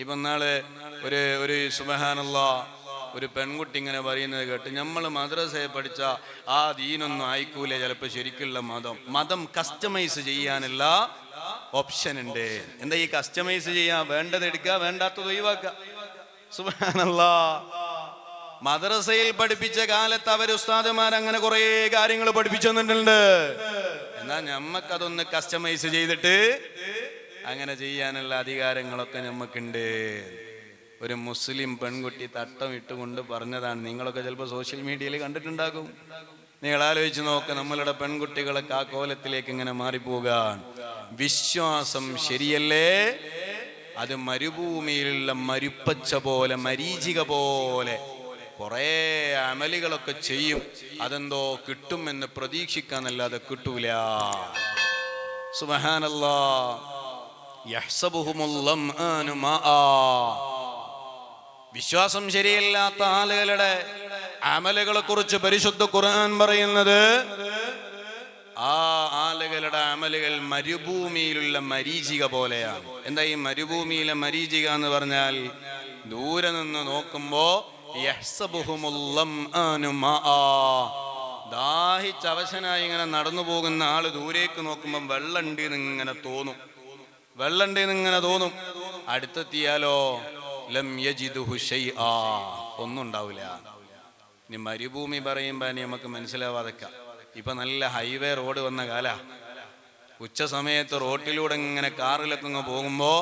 ഇപ്പം നാളെ ഒരു സുബ്ഹാനല്ലാഹ് ഒരു പെൺകുട്ടി ഇങ്ങനെ പറയുന്നത് കേട്ട്, നമ്മൾ മദ്രസയെ പഠിച്ച ആ ദീനൊന്നും ആയിക്കൂലേ ചിലപ്പോൾ ശരിക്കുള്ള മതം കസ്റ്റമൈസ് ചെയ്യാനുള്ള ഓപ്ഷൻ ഉണ്ട്. എന്താ ഈ കസ്റ്റമൈസ് ചെയ്യാ? വേണ്ടത് എടുക്കുക, വേണ്ടാത്തത് ഒഴിവാക്കുക. സുബ്ഹാനല്ലാഹ്, മദ്രസയിൽ പഠിപ്പിച്ച കാലത്ത് അവർ ഉസ്താദുമാർ അങ്ങനെ കുറെ കാര്യങ്ങൾ പഠിപ്പിച്ചു തന്നിട്ടുണ്ട്. എന്നാൽ നമ്മക്കതൊന്ന് കസ്റ്റമൈസ് ചെയ്തിട്ട് അങ്ങനെ ചെയ്യാനുള്ള അധികാരങ്ങളൊക്കെ നമുക്കുണ്ട്. ഒരു മുസ്ലിം പെൺകുട്ടി തട്ടം ഇട്ടുകൊണ്ട് പറഞ്ഞതാണ്. നിങ്ങളൊക്കെ ചിലപ്പോൾ സോഷ്യൽ മീഡിയയിൽ കണ്ടിട്ടുണ്ടാകും. നിങ്ങൾ ആലോചിച്ച് നോക്ക്, നമ്മളുടെ പെൺകുട്ടികളൊക്കെ ആ കോലത്തിലേക്ക് ഇങ്ങനെ മാറിപ്പോകാൻ. വിശ്വാസം ശരിയല്ലേ, അത് മരുഭൂമിയിലുള്ള മരുപ്പച്ച പോലെ, മരീചിക പോലെ കുറേ അമലുകളൊക്കെ ചെയ്യും. അതെന്തോ കിട്ടുമെന്ന് പ്രതീക്ഷിക്കാന്നല്ലാതെ കിട്ടൂല. സുബ്ഹാനല്ലാഹ്, യഹ്സബുഹുമുൽ ലംആനു മാആ. വിശ്വാസം ശരിയല്ലാത്ത ആളുകളുടെ അമലുകളെ കുറിച്ച് പരിശുദ്ധ ഖുർആൻ പറയുന്നത്, ആ ആളുകളുടെ അമലുകൾ മരുഭൂമിയിലുള്ള മരീചിക പോലെയാണ്. എന്താ ഈ മരുഭൂമിയിലെ മരീചിക എന്ന് പറഞ്ഞാൽ? ദൂരെ നിന്ന് നോക്കുമ്പോ യഹ്സബുഹുമുൽ ലംആനു മാആ, ദാഹിച്ച് അവശനായി ഇങ്ങനെ നടന്നു പോകുന്ന ആള് ദൂരേക്ക് നോക്കുമ്പോൾ വെള്ളമുണ്ട് എന്നിങ്ങനെ തോന്നും. അടുത്തെത്തിയാലോ ലം യജിദുഹു ശൈആ, ഒന്നും ഉണ്ടാവില്ല. ഇനി മരുഭൂമി പറയുമ്പോ നമുക്ക് മനസ്സിലാവാതൊക്കെ. ഇപ്പൊ നല്ല ഹൈവേ റോഡ് വന്ന കാല. ഉച്ച സമയത്ത് റോട്ടിലൂടെ ഇങ്ങനെ കാറിലൊക്കെ ഇങ്ങ് പോകുമ്പോ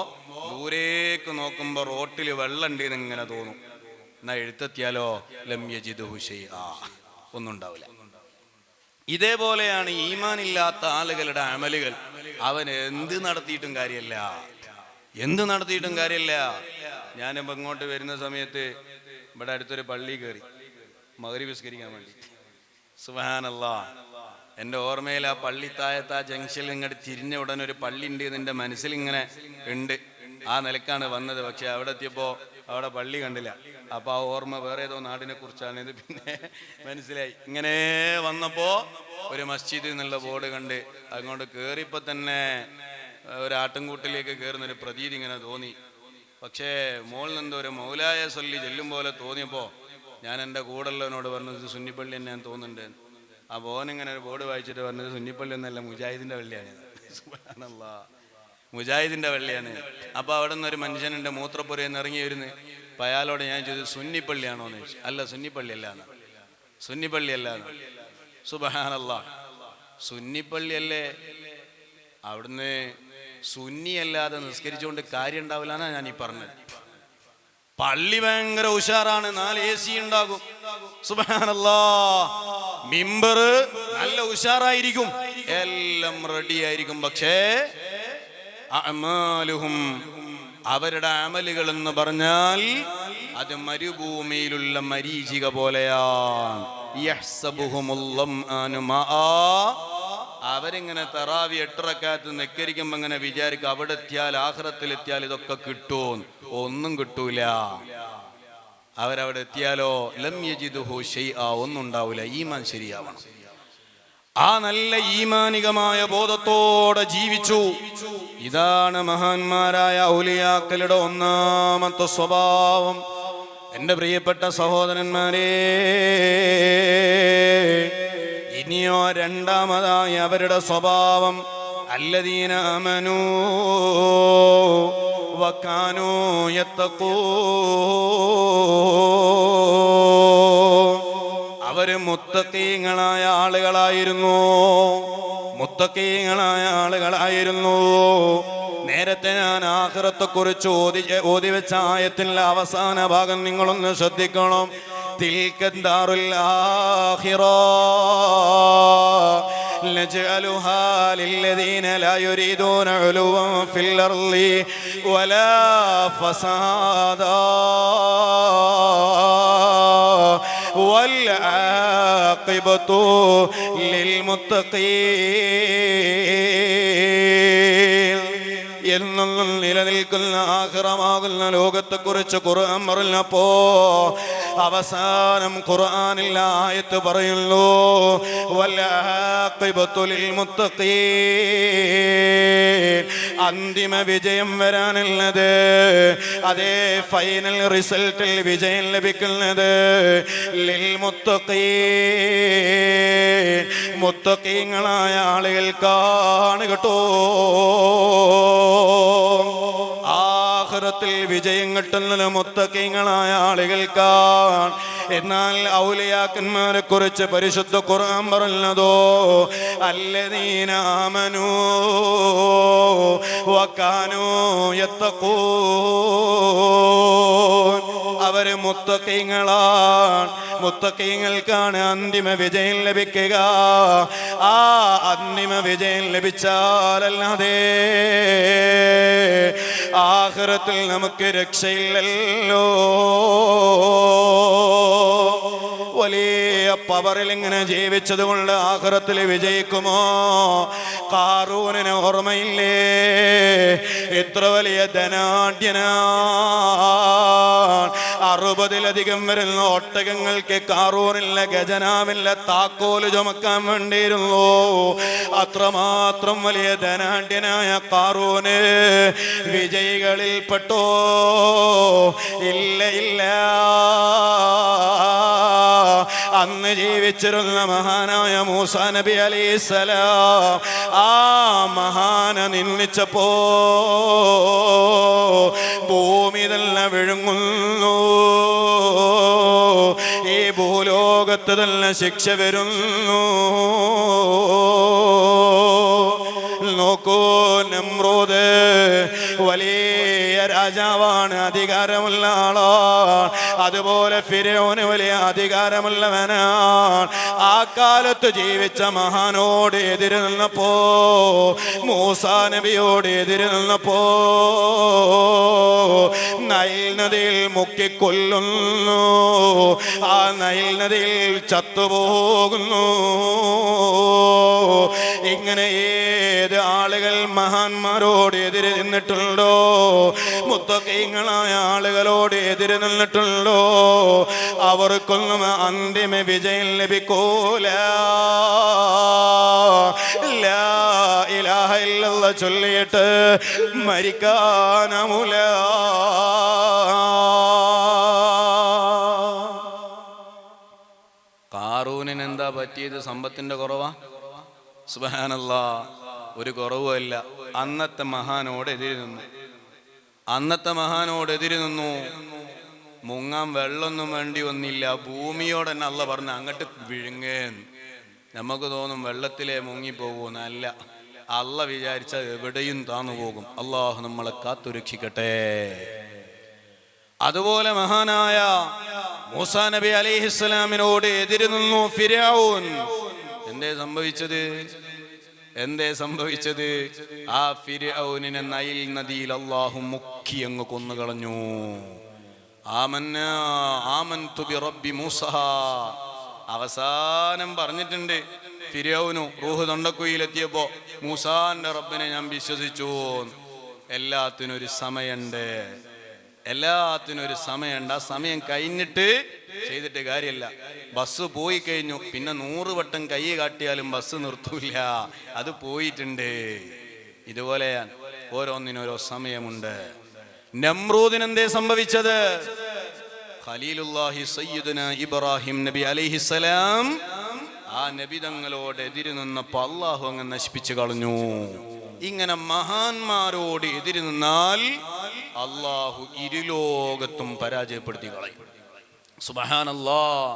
ദൂരേക്ക് നോക്കുമ്പോ റോട്ടിൽ വെള്ളമുണ്ട് എന്നിങ്ങനെ തോന്നും. എന്നാ എഴുത്തെത്തിയാലോ ലം യജിദുഹു ശൈആ, ഒന്നും ഉണ്ടാവില്ല. ഇതേപോലെയാണ് ഈമാനില്ലാത്ത ആളുകളുടെ അമലുകൾ. അവൻ എന്ത് നടത്തിയിട്ടും കാര്യമില്ല. ഞാനിപ്പോൾ ഇങ്ങോട്ട് വരുന്ന സമയത്ത് ഇവിടെ അടുത്തൊരു പള്ളി കയറി മഗ്‌രിബ് നിസ്കരിക്കാൻ വേണ്ടി. സുബ്ഹാനല്ലാഹ്, എൻ്റെ ഓർമ്മയിൽ ആ പള്ളി താഴത്ത് ആ ജംഗ്ഷനിൽ ഇങ്ങോട്ട് തിരിഞ്ഞ ഉടനെ ഒരു പള്ളി ഉണ്ട് എൻ്റെ മനസ്സിൽ ഇങ്ങനെ ഉണ്ട്. ആ നിലക്കാണ് വന്നത്. പക്ഷെ അവിടെ എത്തിയപ്പോൾ അവിടെ പള്ളി കണ്ടില്ല. അപ്പോൾ ആ ഓർമ്മ വേറെ ഏതോ നാടിനെ കുറിച്ചാണ്. ഇത് പിന്നെ മനസ്സിലായി. ഇങ്ങനെ വന്നപ്പോൾ ഒരു മസ്ജിദ് എന്നുള്ള ബോർഡ് കണ്ട് അങ്ങോട്ട് കയറിയപ്പോൾ തന്നെ ഒരു ആട്ടിൻകൂട്ടിലേക്ക് കയറുന്നൊരു പ്രതീതി ഇങ്ങനെ തോന്നി. പക്ഷേ മോളിൽ നിന്ന് ഒരു മൗലായ സൊല്ലി ചെല്ലും പോലെ തോന്നിയപ്പോൾ ഞാൻ എൻ്റെ കൂടെയുള്ളവനോട് പറഞ്ഞത് ഇത് സുന്നിപ്പള്ളി തന്നെയാണ് തോന്നുന്നുണ്ട്. ആ ബോനിങ്ങനെ ഒരു ബോർഡ് വായിച്ചിട്ട് പറഞ്ഞത് സുന്നിപ്പള്ളി ഒന്നല്ല, മുജാഹിദിൻ്റെ പള്ളിയാണ്. സുബ്ഹാനല്ലാഹ്, മുജാഹിദിൻ്റെ പള്ളിയാണ്. അപ്പോൾ അവിടെ നിന്ന് ഒരു മനുഷ്യനുണ്ട് മൂത്രപ്പുരയിൽ നിന്ന് ഇറങ്ങി വരുന്നത്. അപ്പം അയാളോട് ഞാൻ ചോദിച്ചു സുന്നിപ്പള്ളിയാണോ എന്ന് ചോദിച്ചു. അല്ല, സുന്നിപ്പള്ളി അല്ല. സുബ്ഹാനല്ലാഹ്, സുന്നിപ്പള്ളിയല്ലേ? അവിടുന്ന് സുന്നിയല്ലാതെ നിസ്കരിച്ചുകൊണ്ട് കാര്യം ഉണ്ടാവില്ല എന്നാണ് ഞാൻ ഈ പറഞ്ഞത്. പള്ളി ഭയങ്കര ഉഷാറാണ്, 4 AC ഉണ്ടാകും. സുബ്ഹാനല്ലാഹ്, മിമ്പർ നല്ല ഉഷാറായിരിക്കും, എല്ലാം റെഡി ആയിരിക്കും. പക്ഷേ അഅമാലുഹും, അവരുടെ അമലുകൾ എന്ന് പറഞ്ഞാൽ അത് മരുഭൂമിയിലുള്ള മരീചിക പോലെയാണ്. യഹ്സബുഹുമുൽ ലംആനു മാആ, അവരിങ്ങനെ തറാവി 8 റക്അത്ത് നിസ്കരിക്കുമ്പോൾ ഇങ്ങനെ വിചാരിക്കും അവിടെ എത്തിയാൽ, ആഖിറത്തിലെത്തിയാൽ ഇതൊക്കെ കിട്ടും. ഒന്നും കിട്ടൂല. അവരവിടെ എത്തിയാലോ ലം യജിദുഹു ശൈആ, ഒന്നും ഉണ്ടാവില്ല. ഈമാൻ ശരിയാവണം. ആ നല്ല ഈമാനികമായ ബോധത്തോടെ ജീവിച്ചു. ഇതാണ് മഹാന്മാരായ ഔലിയാക്കളുടെ ഒന്നാമത്തെ സ്വഭാവം. എൻ്റെ പ്രിയപ്പെട്ട സഹോദരന്മാരെ, ഇനിയോ രണ്ടാമതായി അവരുടെ സ്വഭാവം അല്ലദീന ആമനൂ വകാനൂ യത്തഖൂൻ, അവര് മുത്തഖീങ്ങളായ ആളുകളായിരുന്നു. നേരത്തെ ഞാൻ ആഖിറത്തെക്കുറിച്ച് ഓതി വെച്ച ആയത്തിന്റെ അവസാന ഭാഗം നിങ്ങളൊന്ന് ശ്രദ്ധിക്കണം. തിൽക ദാറുൽ ആഖിറ നജഅലുഹാ ലില്ലദീന ലാ യുരീദൂന ഉലുവൻ ഫിൽ അർളി വലാ ഫസാദാ വൽആഖിബതു ലിൽമുത്തഖീൻ എന്നും നിലനിൽക്കുന്ന ആഖിറമാകുന്ന ലോകത്തെക്കുറിച്ച് ഖുർആൻ പറഞ്ഞപ്പോ അവസാനം ഖുർആനിൽ ആയത്ത് പറയുന്നു വൽആഖിബത്തു ലിൽ മുത്തഖീൻ. അന്തിമ വിജയം വരാനുള്ളത്, അതേ ഫൈനൽ റിസൾട്ടിൽ വിജയം ലഭിക്കുന്നത് ലിൽ മുത്തഖീൻ, മുത്തഖീങ്ങളായ ആളുകൾക്കാണ് കേട്ടോ. ആഖിറത്തിൽ വിജയം കിട്ടുന്നത് മുത്തഖീങ്ങളായ ആളുകൾക്കാണ്. എന്നാൽ ഔലിയാക്കന്മാരെ കുറിച്ച് പരിശുദ്ധ ഖുർആൻ പറഞ്ഞതോ അല്ലദീന ആമനൂ വകാനൂ യത്തഖൂൻ. അവര് മുത്തഖീങ്ങളാണ്. മുത്തഖീങ്ങൾക്കാണ് അന്തിമ വിജയം ലഭിക്കുക. ആ അന്തിമ വിജയം ലഭിച്ചാലല്ലാതെ ആഖിറത്തിൽ നമുക്ക് രക്ഷയില്ലല്ലോ. വലിയ പവറിൽ ഇങ്ങനെ ജീവിച്ചത് കൊണ്ട് ആഖിറത്തിൽ വിജയിക്കുമോ? ഖാറൂനിന് ഓർമ്മയില്ലേ? എത്ര വലിയ ധനാഢ്യനാ. 60-ലധികം വരുന്ന ഒട്ടകങ്ങൾക്ക് ഖാറൂനിലെ ഖജനാവിലെ താക്കോല് ചുമക്കാൻ വേണ്ടിയിരുന്നു. അത്രമാത്രം വലിയ ധനാഢ്യനായ ഖാറൂന് വിജയികളിൽ പെട്ടോ? ഇല്ല ഇല്ല. അന്ന് ജീവിച്ചിരുന്ന മഹാനായ മൂസാ നബി അലൈഹിസ്സലാം ആ മഹാന നിന്ദിച്ചപ്പോ ഭൂമി തന്നെ വിഴുങ്ങുന്നു. ഈ ഭൂലോകത്ത് തന്നെ ശിക്ഷ വരുന്നു. നോക്കൂ, നമ്രൂദ് വലിയ രാജാവാണ്, അധികാരമുള്ള ആളാണ്. അതുപോലെ ഫിർഔന് വലിയ അധികാരമുള്ളവനാണ്. ആ കാലത്ത് ജീവിച്ച മഹാനോട് എതിര് നിന്നപ്പോ, മൂസാ നബിയോട് എതിര് നിന്നപ്പോ നൈൽ നദിയിൽ മുക്കിക്കൊല്ലുന്നു. ആ നൈൽ നദിയിൽ ചത്തുപോകുന്നു. ഇങ്ങനെ ഏത് ആളുകൾ മഹാന്മാരോട് എതിര് നിന്നിട്ടുണ്ടോ, മുത്തഖീങ്ങളായ ആളുകളോട് എതിര് നിന്നിട്ടുണ്ടോ, അവർക്കൊന്നും അന്തിമ വിജയം ലഭിക്കൂല. ലാ ഇലാഹ ഇല്ലല്ലാഹ് ചൊല്ലിയിട്ട് മരിക്കാനാവൂല. ഖാറൂനിന് എന്താ പറ്റിയത്? സമ്പത്തിന്റെ കുറവാ? സുബ്ഹാനല്ലാഹ്, ഒരു കുറവുമല്ല. അന്നത്തെ മഹാനോട് എതിര് നിന്നു. അന്നത്തെ മഹാനോട് എതിര് നിന്നു. മുങ്ങാൻ വെള്ളമൊന്നും വേണ്ടി വന്നില്ല. ഭൂമിയോട് തന്നെ അള്ള പറഞ്ഞ അങ്ങോട്ട് വിഴുങ്ങേന്ന്. നമുക്ക് തോന്നും വെള്ളത്തിലെ മുങ്ങിപ്പോകുമെന്ന്. അല്ല, അള്ള വിചാരിച്ച എവിടെയും താന്നു പോകും. അള്ളാഹു നമ്മളെ കാത്തുരക്ഷിക്കട്ടെ. അതുപോലെ മഹാനായ മൂസാ നബി അലൈഹിസ്സലാമിനോട് എതിര് നിന്നു ഫിർഔൻ. എന്തേ സംഭവിച്ചത്? ആ ഫിർഔനിനെ നൈൽ നദിയിൽ അല്ലാഹു മുക്കി അങ്ങ് കൊന്നുകളഞ്ഞു. ആമൻതു ബിറബ്ബി മൂസാ. അവസാനം പറഞ്ഞിട്ടുണ്ട് ഫിർഔനു റൂഹ് തൊണ്ടക്കുയിലെത്തിയപ്പോ, മൂസാന്റെ റബ്ബിനെ ഞാൻ വിശ്വസിച്ചു. എല്ലാത്തിനും ഒരു സമയമുണ്ട്. ആ സമയം കഴിഞ്ഞിട്ട് ചെയ്തിട്ട് കാര്യമില്ല. ബസ് പോയി കഴിഞ്ഞു, പിന്നെ 100 വട്ടം കൈ കാട്ടിയാലും ബസ് നിർത്തൂല. അത് പോയിട്ടുണ്ട്. ഇതുപോലെയാണ് ഓരോന്നിനോരോ സമയമുണ്ട്. നമ്രൂദിന് എന്തേ സംഭവിച്ചത്? ഖലീലുല്ലാഹി സയ്യിദുന ഇബ്രാഹിം നബി അലൈഹിസ്സലാം ആ നബി തങ്ങളോട് എതിര് നിന്നപ്പോൾ അള്ളാഹു അങ്ങ് നശിപ്പിച്ചു കളഞ്ഞു. ഇങ്ങനെ മഹാന്മാരോട് എതിര് നിന്നാൽ അള്ളാഹു ഇരുലോകത്തും പരാജയപ്പെടുത്തി കളയും. സുബ്ഹാനല്ലാഹ്.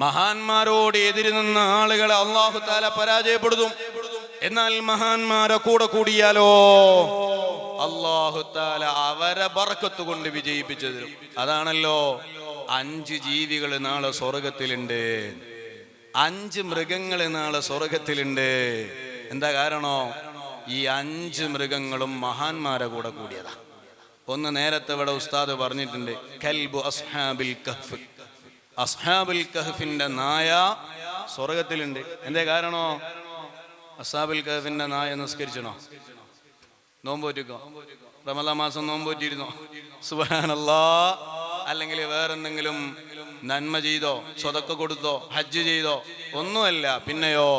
മഹാന്മാരോട് എതിര് നിന്ന ആളുകളെ അള്ളാഹു തആല പരാജയപ്പെടുത്തും. എന്നാൽ മഹാന്മാരെ കൂടെ കൂടിയാലോ അള്ളാഹു തആല അവരെ ബർക്കത്ത് കൊണ്ട് വിജയിപ്പിച്ചു തരും. അതാണല്ലോ 5 ജീവികൾ നാളെ സ്വർഗത്തിലുണ്ട്, 5 മൃഗങ്ങൾ നാളെ സ്വർഗത്തിലുണ്ട്. എന്താ കാരണോ? ഈ 5 മൃഗങ്ങളും മഹാന്മാരെ കൂടെ കൂടിയതാ. ഒന്ന് നേരത്തെ ഇവിടെ ഉസ്താദ് പറഞ്ഞിട്ടുണ്ട്, കൽബു അസ്ഹാബിൽ കഹ്ഫ്. അസ്ഹാബുൽ കഹ്ഫിന്റെ നായ സ്വർഗത്തിലുണ്ട്. എന്തേ കാരണോ? അസ്ഹാബുൽ കഹ്ഫിന്റെ നായ നിസ്കരിച്ചണോ? നോമ്പോറ്റിക്കോ, റമദാൻ മാസം നോമ്പോറ്റിരുന്നോ? സുബ്ഹാനല്ലാ. അല്ലെങ്കിൽ വേറെന്തെങ്കിലും നന്മ ചെയ്തോ, സ്വതക്ക കൊടുത്തോ, ഹജ്ജ് ചെയ്തോ? ഒന്നുമല്ല. പിന്നെയോ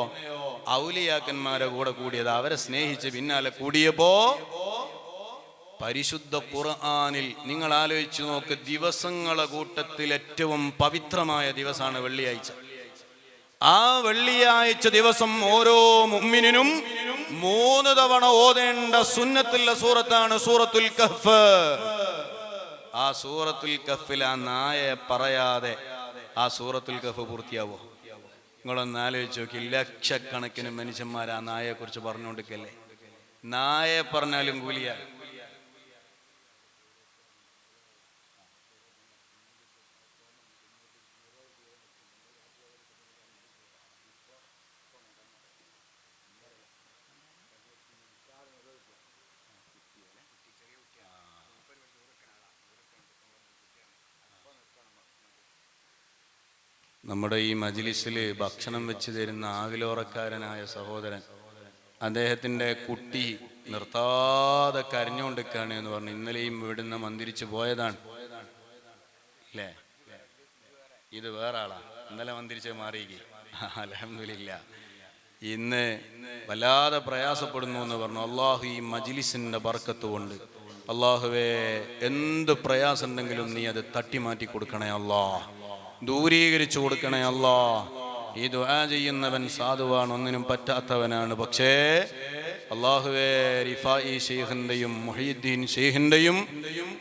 ഔലിയാക്കന്മാരെ കൂടെ കൂടിയത്, അവരെ സ്നേഹിച്ച് പിന്നാലെ കൂടിയപ്പോ പരിശുദ്ധ ഖുർആനിൽ നിങ്ങൾ ആലോചിച്ചു നോക്ക്, ദിവസങ്ങളെ കൂട്ടത്തിൽ ഏറ്റവും പവിത്രമായ ദിവസമാണ് വെള്ളിയാഴ്ച. ആ വെള്ളിയാഴ്ച ദിവസം ഓരോ മുഅ്മിനിനും 3 തവണ ഓതേണ്ട സുന്നത്തുള്ള സൂറത്താണ് സൂറത്തുൽ കഹ്ഫ്. ആ സൂറത്തുൽ കഹ്ഫിൽ ആ നായയെ പറയാതെ ആ സൂറത്തുൽ കഹ്ഫ് പൂർത്തിയാവോ? നിങ്ങളൊന്ന് ആലോചിച്ച് നോക്കി. ലക്ഷക്കണക്കിന് മനുഷ്യന്മാർ ആ നായയെ കുറിച്ച് പറഞ്ഞുകൊണ്ടിരിക്കല്ലേ. നായയെ പറഞ്ഞാലും കൂലിയ. നമ്മുടെ ഈ മജ്ലിസിൽ ഭക്ഷണം വെച്ച് തരുന്ന ആവിലോറക്കാരനായ സഹോദരൻ, അദ്ദേഹത്തിൻ്റെ കുട്ടി നിർത്താതെ കരഞ്ഞുകൊണ്ടിരിക്കുകയാണ് എന്ന് പറഞ്ഞു. ഇന്നലെയും ഇവിടുന്ന് മന്ദിരിച്ച് പോയതാണ് അല്ലേ? ഇത് വേറെ ആളാ. ഇന്നലെ മന്ദിരിച്ച് മാറിയില്ലേ? അൽഹംദുലില്ലാ. ഇന്ന് വല്ലാതെ പ്രയാസപ്പെടുന്നു എന്ന് പറഞ്ഞു. അള്ളാഹു ഈ മജ്ലിസിൻ്റെ ബർക്കത്ത് കൊണ്ട് അള്ളാഹുവേ, എന്ത് പ്രയാസം ഉണ്ടെങ്കിലും നീ അത് തട്ടിമാറ്റി കൊടുക്കണേ അല്ലാ, ദൂരീകരിച്ചു കൊടുക്കണേ അല്ലാ. ഈ ദുആ ചെയ്യുന്നവൻ സാധുവാണ്, ഒന്നിനും പറ്റാത്തവനാണ്. പക്ഷേ അല്ലാഹുവേ, റിഫായി ശൈഖിന്റെയും മുഹീദ്ദീൻ ശൈഖിന്റെയും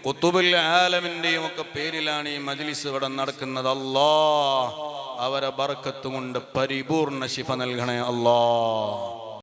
ഖുതുബുൽ ആലമിന്റെയും ഒക്കെ പേരിലാണ് ഈ മജ്ലിസ് ഇവിടെ നടക്കുന്നത്. അല്ലാ, അവരെ ബർക്കത്ത് കൊണ്ട് പരിപൂർണ ശിഫ നൽകണേ അല്ലാ.